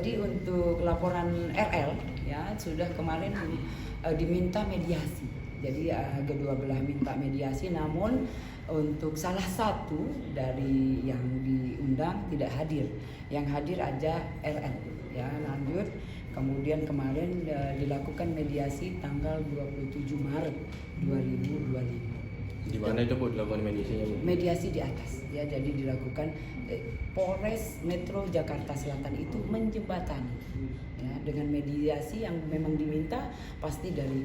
Jadi untuk laporan RL ya sudah kemarin diminta mediasi. Jadi kedua belah minta mediasi, namun untuk salah satu dari yang diundang tidak hadir. Yang hadir aja RL ya. Lanjut kemudian kemarin dilakukan mediasi tanggal 27 Maret 2025. Di mana itu Bu dilakukan mediasinya Bu? Mediasi di atas ya, jadi dilakukan Polres Metro Jakarta Selatan itu menjembatani ya, dengan mediasi yang memang diminta pasti dari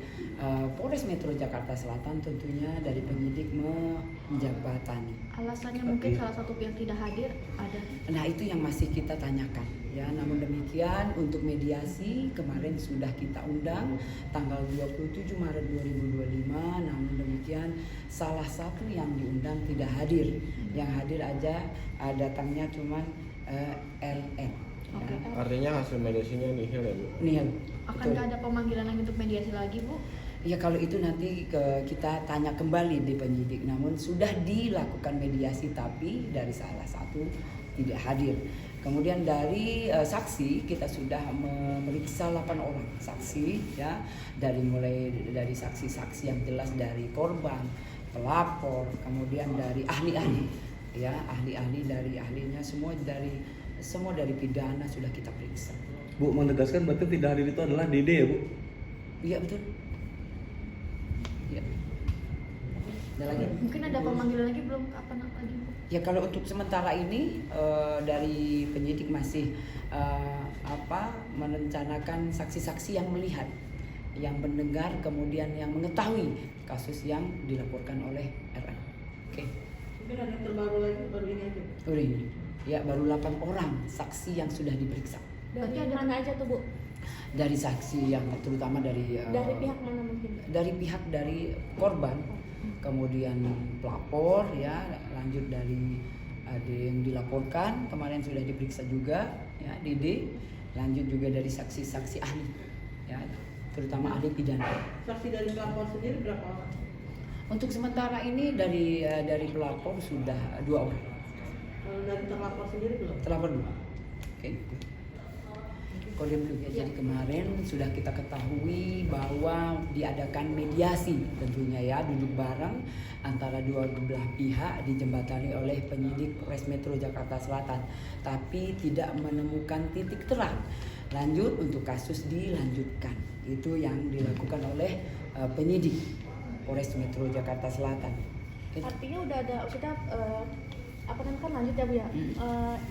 Polres Metro Jakarta Selatan, tentunya dari penyidik menjembatani. Alasannya mungkin salah satu pihak tidak hadir ada. Nah itu yang masih kita tanyakan ya. Namun demikian untuk mediasi kemarin sudah kita undang tanggal 27 Maret 2025. Namun demikian salah satu yang diundang tidak hadir. Yang hadir aja datangnya cuman LN. Oke. Ya. Artinya hasil mediasinya nihil ya Bu? Nihil. Akankah ada pemanggilan lagi untuk mediasi lagi Bu? Ya kalau itu nanti kita tanya kembali di penyidik. Namun sudah dilakukan mediasi tapi dari salah satu tidak hadir. Kemudian dari saksi kita sudah memeriksa 8 orang saksi ya, mulai dari saksi-saksi yang jelas dari korban, pelapor, kemudian dari ahli-ahli ya, ahli-ahli dari ahlinya semua dari pidana sudah kita periksa. Bu, menegaskan berarti tidak hadir itu adalah Dede ya Bu? Iya betul. Ya. Ada lagi? Mungkin ada pemanggilan lagi belum kapan lagi Bu? Ya kalau untuk sementara ini dari penyidik masih merencanakan saksi-saksi yang melihat, yang mendengar, kemudian yang mengetahui kasus yang dilaporkan oleh RN. Oke. Mungkin ada yang terbaru lagi baru ini aja. Baru ini. Ya baru 8 orang saksi yang sudah diperiksa. Berarti ada mana aja tuh Bu? Dari saksi yang terutama dari Pihak mana mungkin? dari pihak dari korban, kemudian pelapor ya, lanjut dari ada yang dilaporkan kemarin sudah diperiksa juga ya, Dede, lanjut juga dari saksi-saksi ahli ya, terutama ahli pidana. Saksi dari pelapor sendiri berapa orang? Untuk sementara ini dari pelapor sudah 2 orang. Kalau dari terlapor sendiri belum? Terlapor 2. Oke. Kode blue ya. Jadi kemarin sudah kita ketahui bahwa diadakan mediasi tentunya ya, duduk bareng antara dua belah pihak dijembatani oleh penyidik Polres Metro Jakarta Selatan, tapi tidak menemukan titik terang. Lanjut untuk kasus dilanjutkan. Itu yang dilakukan oleh penyidik Polres Metro Jakarta Selatan. Artinya lanjut ya Bu ya.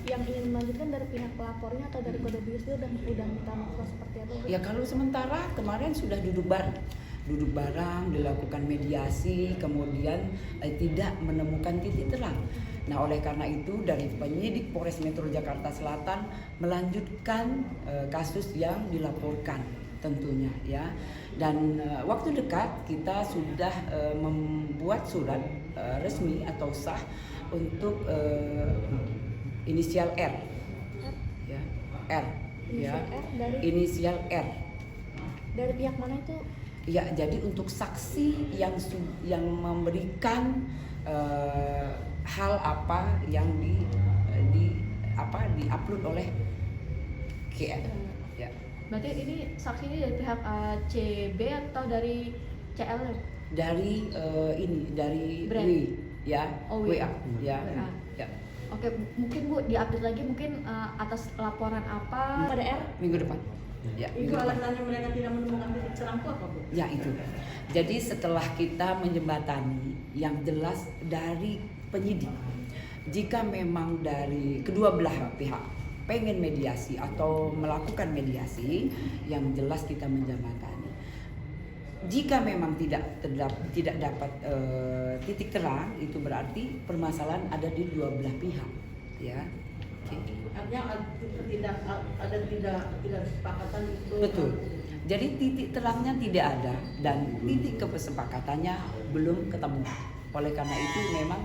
Yang ingin melanjutkan dari pihak pelapornya atau dari kode bius dia udah minta maaf seperti apa Bu? Ya kalau sementara kemarin sudah duduk bareng dilakukan mediasi, kemudian tidak menemukan titik terang. Nah oleh karena itu dari penyidik Polres Metro Jakarta Selatan melanjutkan kasus yang dilaporkan tentunya ya, dan waktu dekat kita sudah membuat surat resmi atau sah untuk inisial R ya, R ya, inisial R Dari pihak mana itu? ya. Jadi untuk saksi yang memberikan hal apa yang di-upload oleh KR ya. Berarti ini saksi ini dari pihak CB atau dari CL? Dari dari Brand. W ya, Oh, WA ya. WA. Ya. Oke, mungkin Bu diupdate lagi mungkin atas laporan apa pada R? Minggu depan. Ya, Itu minggu depan. alasannya mereka tidak menemukan titik terang itu apa Bu? Ya itu. Jadi setelah kita menjembatani yang jelas dari penyidik, jika memang dari kedua belah pihak pengen mediasi atau melakukan mediasi, yang jelas kita menjembatani. Jika memang tidak dapat titik terang, itu berarti permasalahan ada di dua belah pihak, ya. Oke. Artinya tidak kesepakatan itu. Betul. Jadi titik terangnya tidak ada dan titik kesepakatannya belum ketemu. Oleh karena itu memang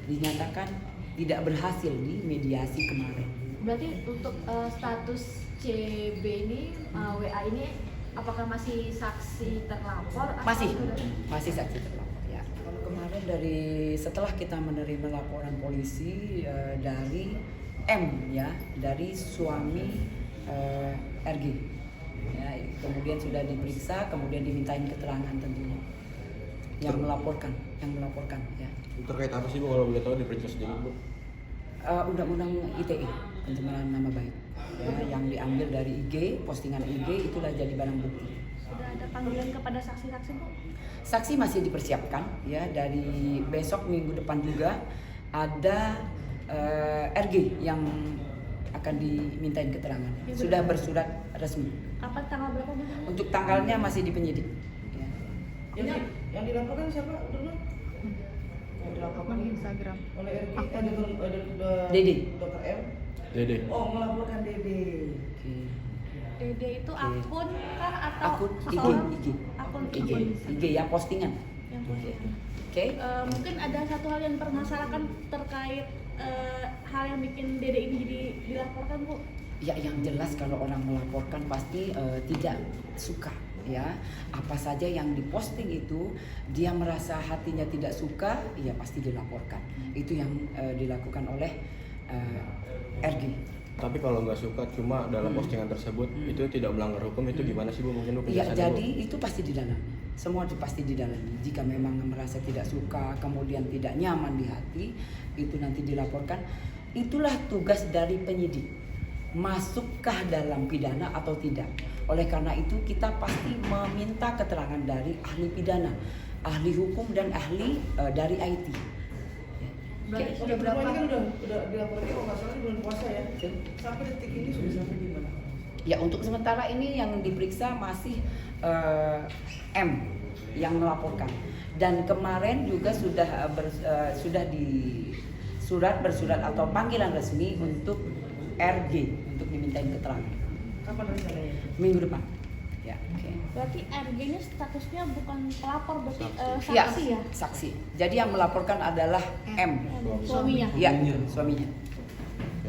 dinyatakan tidak berhasil di mediasi kemarin. Berarti untuk status CB ini WA ini apakah masih saksi terlapor? Masih saksi terlapor ya. Kalau kemarin setelah kita menerima laporan polisi dari M ya, dari suami RG. Ya, kemudian sudah diperiksa, kemudian dimintain keterangan tentunya. Yang melaporkan ya. Terkait apa sih Bu kalau boleh tahu diperiksa sedikit Bu? Undang-undang ITE, pencemaran nama baik. Ya, yang diambil dari IG, postingan IG itulah jadi barang bukti. Sudah ada panggilan kepada saksi-saksi Bu? Saksi masih dipersiapkan ya, dari besok minggu depan juga ada RG yang akan dimintain keterangan. Sudah bersurat resmi. Apa tanggal berapa Bu? Untuk tanggalnya masih di penyidik. Ya. Yang dilaporkan siapa dulu? Yang dilaporkan Di Instagram. oleh RG Dede. Dr. M. Dede. Oh, melaporkan Dede. Oke. Dede itu akun kah atau Akun IG, seseorang? IG. Akun IG, IG ya postingan. yang postingan. Oke. Mungkin ada satu hal yang dipermasalahkan terkait hal yang bikin Dede ini jadi dilaporkan Bu. Ya, yang jelas kalau orang melaporkan pasti tidak suka ya. Apa saja yang diposting itu dia merasa hatinya tidak suka, ya pasti dilaporkan. Itu yang dilakukan oleh RG. Tapi kalau nggak suka cuma dalam postingan tersebut itu tidak melanggar hukum, itu gimana sih Bu? Mungkin Bu Ya, penjelasannya, jadi Bu? itu pasti didalami. Semua itu pasti didalami. Jika memang merasa tidak suka, kemudian tidak nyaman di hati, itu nanti dilaporkan. Itulah tugas dari penyidik. Masukkah dalam pidana atau tidak? Oleh karena itu kita pasti meminta keterangan dari ahli pidana, ahli hukum dan ahli dari IT. Berarti Sudah sudah berapa berapa? ini kan udah dilaporkan kalau nggak salah di bulan puasa ya. Oke. Sampai detik ini sudah sampai di mana? Ya, untuk sementara ini yang diperiksa masih M yang melaporkan, dan kemarin juga sudah di bersurat atau panggilan resmi untuk RG untuk dimintain keterangan Kapan rencananya? minggu depan. Ya, oke. Berarti RG-nya statusnya bukan pelapor, berarti Ya, saksi ya? saksi. Jadi yang melaporkan adalah M. Suaminya. Ya, suaminya.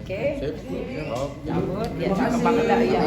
Oke. Sip. Oh, Cabut, ya cakep banget dah, ya.